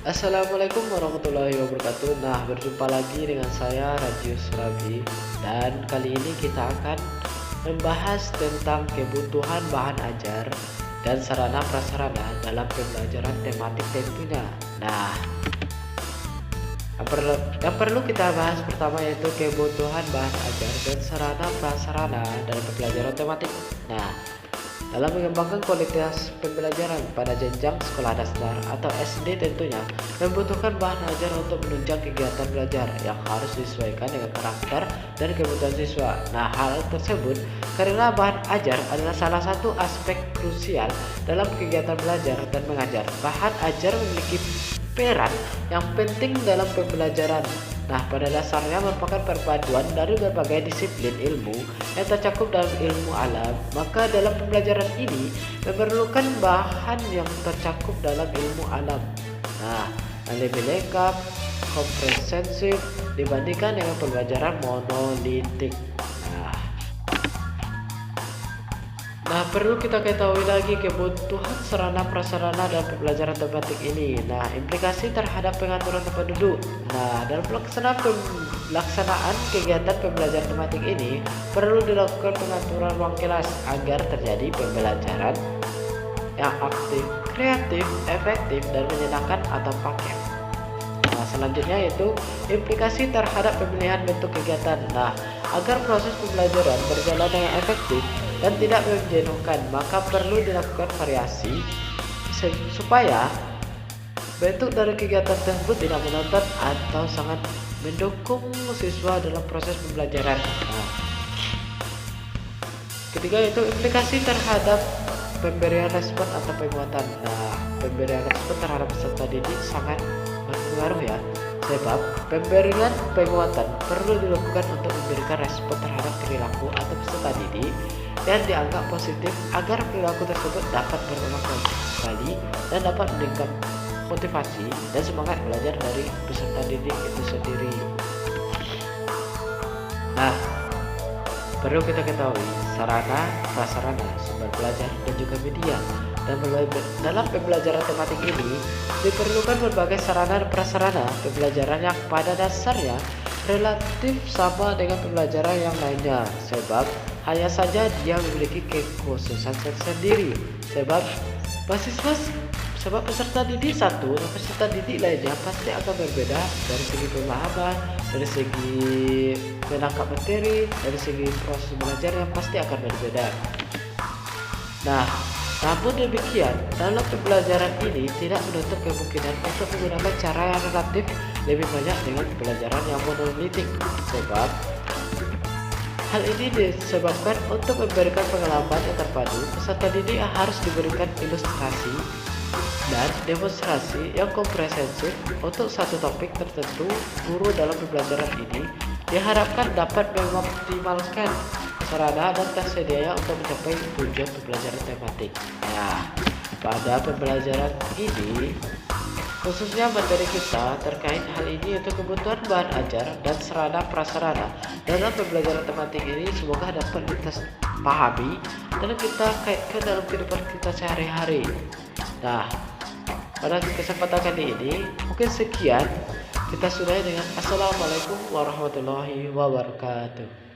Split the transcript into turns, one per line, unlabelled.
Assalamualaikum warahmatullahi wabarakatuh. Nah, berjumpa lagi dengan saya Radius Rabi, dan kali ini kita akan membahas tentang kebutuhan bahan ajar dan sarana prasarana dalam pembelajaran tematik tentunya. Nah, yang perlu kita bahas pertama yaitu kebutuhan bahan ajar dan sarana prasarana dalam pembelajaran tematik. Nah, dalam mengembangkan kualitas pembelajaran pada jenjang sekolah dasar atau SD tentunya membutuhkan bahan ajar untuk menunjang kegiatan belajar yang harus disesuaikan dengan karakter dan kebutuhan siswa. Nah, hal tersebut karena bahan ajar adalah salah satu aspek krusial dalam kegiatan belajar dan mengajar. Bahan ajar memiliki peran yang penting dalam pembelajaran. Nah, pada dasarnya merupakan perpaduan dari berbagai disiplin ilmu yang tercakup dalam ilmu alam. Maka dalam pembelajaran ini memerlukan bahan yang tercakup dalam ilmu alam. Nah, yang lebih lengkap, komprehensif dibandingkan dengan pembelajaran monolitik. Nah, perlu kita ketahui lagi kebutuhan sarana prasarana dalam pembelajaran tematik ini. Nah, implikasi terhadap pengaturan tempat duduk. Nah, dalam pelaksanaan kegiatan pembelajaran tematik ini perlu dilakukan pengaturan ruang kelas agar terjadi pembelajaran yang aktif, kreatif, efektif, dan menyenangkan atau paket. Nah, selanjutnya yaitu implikasi terhadap pemilihan bentuk kegiatan. Nah, agar proses pembelajaran berjalan dengan efektif dan tidak menjenuhkan, maka perlu dilakukan variasi supaya bentuk dari kegiatan tersebut tidak menonton atau sangat mendukung siswa dalam proses pembelajaran. Nah, ketiga yaitu implikasi terhadap pemberian respon atau penguatan. Nah, pemberian respon terhadap peserta didik sangat berpengaruh ya, sebab pemberian penguatan perlu dilakukan untuk memberikan respon terhadap perilaku atau peserta didik yang dianggap positif agar perilaku tersebut dapat berulang kali dan dapat meningkatkan motivasi dan semangat belajar dari peserta didik itu sendiri. Nah, perlu kita ketahui sarana prasarana sumber belajar dan juga media. Dan dalam pembelajaran tematik ini diperlukan berbagai sarana dan prasarana pembelajaran yang pada dasarnya relatif sama dengan pembelajaran yang lainnya, sebab hanya saja dia memiliki kekhususan tersendiri. Sebab peserta didik satu dan peserta didik lainnya pasti akan berbeda dari segi pemahaman, dari segi menangkap materi, dari segi proses belajar yang pasti akan berbeda. Nah, namun demikian, dalam pembelajaran ini tidak menutup kemungkinan untuk menggunakan cara yang relatif lebih banyak dengan pembelajaran yang monolitik, sebab hal ini disebabkan untuk memberikan pengalaman yang terpadu, peserta didik harus diberikan ilustrasi dan demonstrasi yang komprehensif untuk satu topik tertentu. Guru dalam pembelajaran ini diharapkan dapat mengoptimalkan sarana dan tersedia untuk mencapai tujuan pembelajaran tematik. Nah, pada pembelajaran ini khususnya materi kita terkait hal ini yaitu kebutuhan bahan ajar dan sarana prasarana dalam pembelajaran tematik ini semoga dapat kita pahami dan kita kaitkan dalam kehidupan kita sehari-hari. Nah, pada kesempatan kali ini mungkin sekian, kita sudahi dengan Assalamualaikum warahmatullahi wabarakatuh.